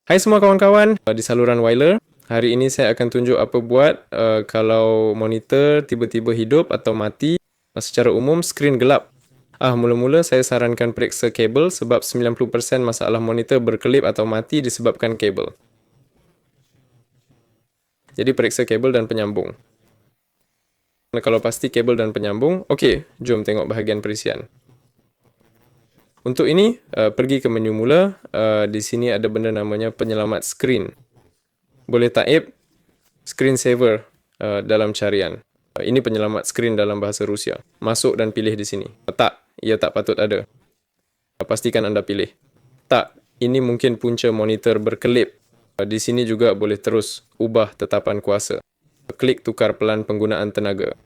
Hai semua kawan-kawan, di saluran Wyler. Hari ini saya akan tunjuk apa buat kalau monitor tiba-tiba hidup atau mati. Secara umum, skrin gelap. Mula-mula saya sarankan periksa kabel sebab 90% masalah monitor berkelip atau mati disebabkan kabel. Jadi periksa kabel dan penyambung. Kalau pasti kabel dan penyambung, okey, jom tengok bahagian perisian. Untuk ini, pergi ke menu mula. Di sini ada benda namanya penyelamat skrin. Boleh taip screen saver dalam carian. Ini penyelamat skrin dalam bahasa Rusia. Masuk dan pilih di sini. Tak, ia tak patut ada. Pastikan anda pilih. Tak, ini mungkin punca monitor berkelip. Di sini juga boleh terus ubah tetapan kuasa. Klik tukar pelan penggunaan tenaga.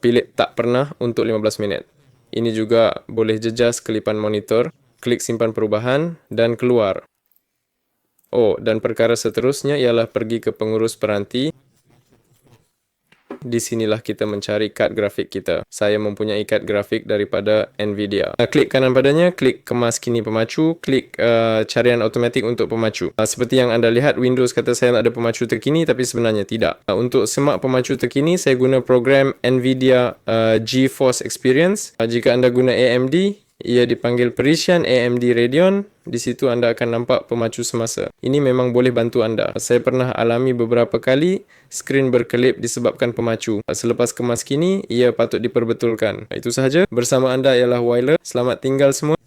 Pilih tak pernah untuk 15 minit. Ini juga boleh jejas kelipan monitor. Klik simpan perubahan dan keluar. Dan perkara seterusnya ialah pergi ke pengurus peranti. Di sinilah kita mencari kad grafik kita. Saya mempunyai kad grafik daripada Nvidia. Klik kanan padanya, klik kemas kini pemacu, klik carian automatik untuk pemacu. Seperti yang anda lihat, Windows kata saya ada pemacu terkini, tapi sebenarnya tidak. Untuk semak pemacu terkini, saya guna program Nvidia GeForce Experience. Jika anda guna AMD, ia dipanggil Persian AMD Radeon. Di situ anda akan nampak pemacu semasa. Ini memang boleh bantu anda. Saya pernah alami beberapa kali skrin berkelip disebabkan pemacu. Selepas kemas kini, ia patut diperbetulkan. Itu sahaja. Bersama anda ialah Wyler. Selamat tinggal semua.